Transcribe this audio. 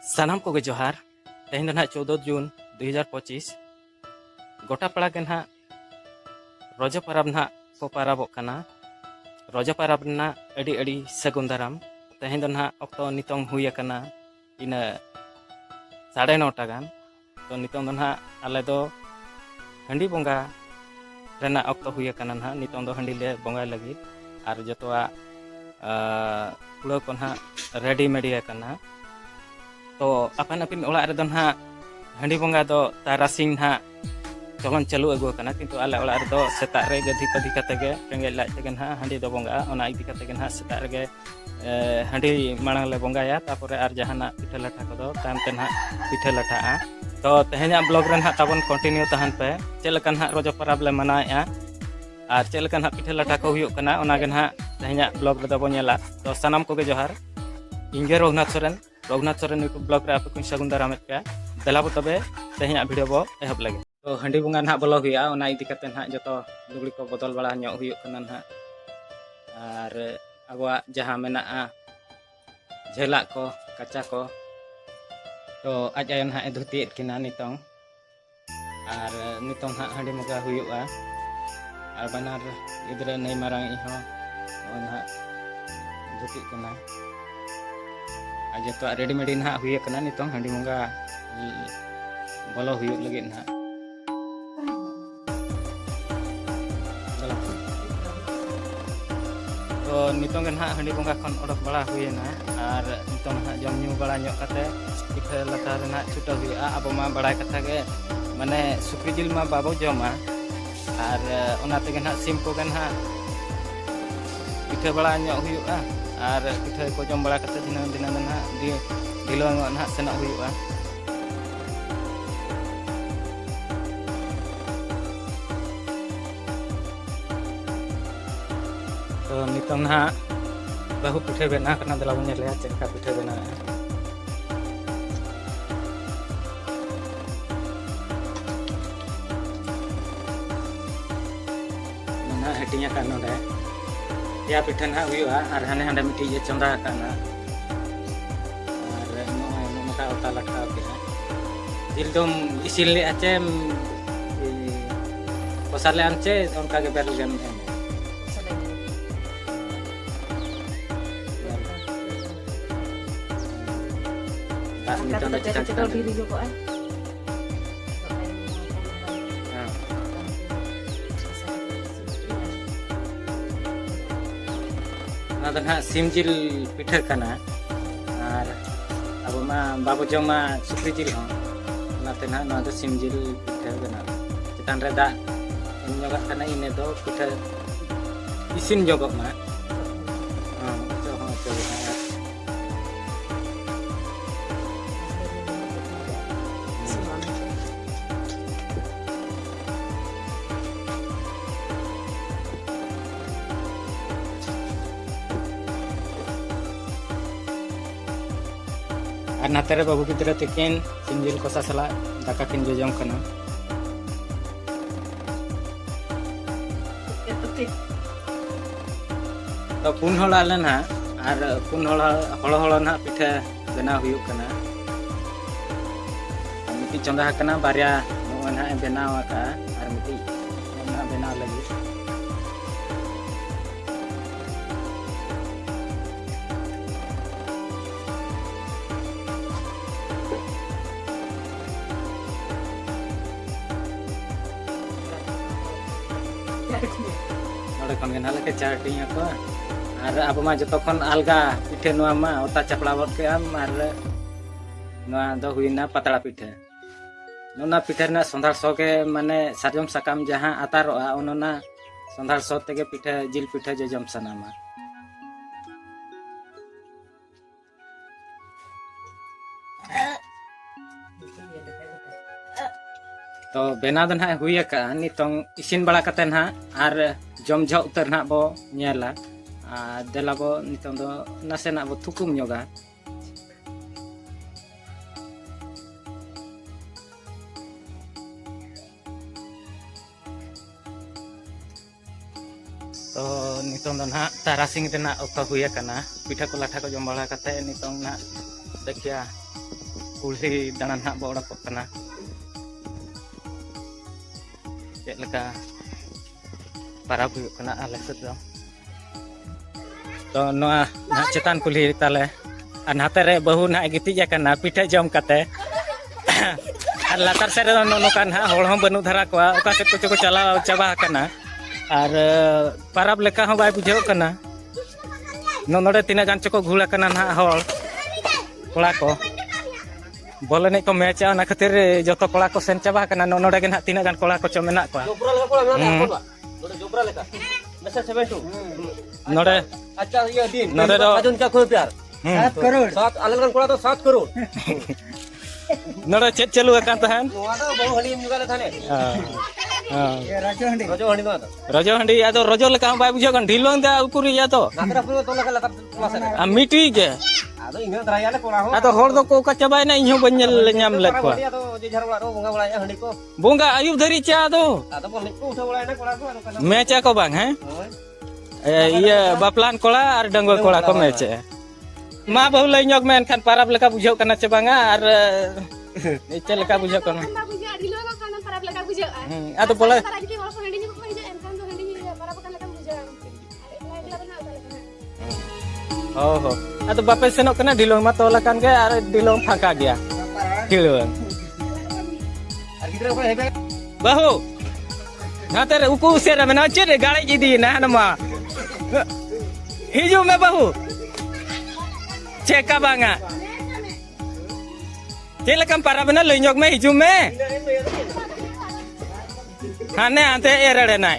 सानाम को जोहार तेहन ना 14 जून 2025 गोटा पड़ा के ना रोजा परब ना को परबों कना रोजा परब ना अड़ी अड़ी सगुन दाराम तेहन ना अक्तो नितोंग हुई कना इन 9:30 गान तो नितोंग ना आले दो हंडी बोंगा रेना अक्तो हुई कना ना नितोंग दो हंडी ले बोंगा लगी और जतवा कुड़ा को ना रेडी मेडी कना तो अपन अपन ओला रे दो ना हंडी बोंगा दो तारासिंग ना चलन चालू अगु कना किंतु आले ओला रे दो सेता रे गधी पदी कते गे रेंगे लाज तेगे ना हंडी दो बोंगा ओना इदी कते गे ना सेता रे हंडी मांग ले बोंगाया तापरे आर जहाना पिठा लाठा को दो ताम ते ना पिठा लाठा तो तेहना ब्लॉग रे ना ताबन कंटिन्यू तहन पे चेलका ना रोजा परब ले मनाया और चेलका ना पिठा लाठा को हुयो कना ओना गे ना तेहना ब्लॉग रे दो बो नेला तो सनाम को गे जोहार इंगे रघुनाथ सोरेन यूट्यूब ब्लॉग रे आपे कुछ सगुन दाराम पे देलाबो तबे तेहना वीडियो बो एहब लगे तो हंडी बोंगा ना बोलो हुआ ओना इदी कते ना जतो लुगड़ी को बदल बड़ा ᱧᱚᱜ हुयो कना ना और आबवा जहां मेना झेला को कच्चा को तो आज आयन हा धुतियत किना नितों और नितों हा हंडी मुगा हुआ और बनार गिद्रे नै मारांग इहो ओना धुति कना आज तो रेडीमेड ना हुई कना नितों हंडी मुगा बोलो हुयो लगे ना तो नितों ना हंडी बोंगा खन ओडक बड़ा हुईना और नितों ना जम न्यू बड़ा ᱧᱚᱜ कते पिठा लाठा रेना छुटा हुआ अब मा बड़ा कथा गे माने सुक्री जिल मा बाबो जमा और ओना तेगे ना सिम को गे ना पिठा बड़ा ᱧᱚᱜ हुआ और पिठा को जम बड़ा कते दिन ना दिलो ना सेना हुआ तो नितों ना बहु पिठे बना करना दला बन ले चेका पिठे बना ना हटिया का नोडे या पिठे ना हुआ और हाने हाने मिट्टी ये चंदा करना और नोका ओता लटका के दिल दम इसिल ले आचे कोसाले आनचे उनका के बेल गन नितों दा चिता diri joko ना तो ना सिम जिल पिठा कना और अब मा बाबू जमा सुक्री जिल हो नाते ना ना तो सिम जिल पिठा कना चितान रे दा इन जगह कना इने दो पिठा इसिन जगह मा और नाते रे बाबू गिद्रे तकिन सिंजिल कोसा सला दाका किन जोजम कना तो पुन हला लेना और पुन हला ना पिठा बना हुयो कना मिट्टी चंदा कना बारिया ना बनावा का और मिट्टी ना बना लगी नोडे खन गना लके चाटिया को और अब मा जतो खन अलगा पिठे नोआ मा ओता चपड़ा बट के आम और नोआ दो हुइना पतला पिठे नोना पिठे ना संधार सो के माने साजम सकाम जहां आतारोआ ओनोना संधार सो तेगे पिठे जिल पिठे जजम सनामा तो बेना दन हा हुई का नितों इसिन बड़ा कते ना और जम झ उतर ना बो नेला देला बो नितों दो नासे ना बो थुकुम ᱧᱚᱜᱟ तो नितों दो ना तारासिंग रेना ओक्तो हुई कना पिठा को लाठा को जम बड़ा कते नितों ना देखिया कुल्ही दाना ना बो उडक कना चेक लेका parab huyuk kena ale sedo to noa na cetan kulhi tale an hatere bahu na giti ja kana pita jom kate ar latar sere no kan ha hol hom banu dhara ko oka se ko chala chaba kana ar parab leka ho bai bujhau kana no node tina gan choko ghula kana na hol kola ko bola ne ko mecha na khatir joto kola ko sen chaba kana no node gen ha tina gan kola ko cho menak ko नोड़े अच्छा ये दिन नोड़े रो अजून क्या खोल प्यार 7 करोड़ 7 अलग अलग कोड़ा तो 7 करोड़ नोड़े चेक चलू एकान तहन नोड़ा बहु हली मुगाले थाने ये राजो हंडी रजो हंडी या तो रजो लेका बाय बुझो कन ढिलों दा उकुरी या तो नाकरा पुरो तो लगा लगा मासे आ मिटी गे आदो इना दराया ले कोड़ा हो आ तो होर दो को का चबाय ना इहो बन्यल ᱧᱟᱢ लेत को तो जे झर बड़ा रो बंगा बड़ा हंडी को बोंगा आयुब धरी चा दो आदो बोल को उठा बड़ा ना कोड़ा को मेचा को बांग हैं ये बापलान कोड़ा और डंगो कोड़ा को मेचे मा बहु लई ᱧᱚᱜ मेन खान पाराब लेका बुझो कना चे बांगा और चे लेका बुझो कना आ तो बोले हो आ तो बापे सेनो कना ढिलों मा तो लकान के और ढिलों फाका गया ढिलों और गिदरा को हेबे बहु ना तेरे उकु से रे ना चे गाड़ी जीदी ना नमा हिजू में बहु चेका बांगा चेले कम पारा बना लई ᱧᱚᱜ में हिजू में हाने आते एरड़े नाय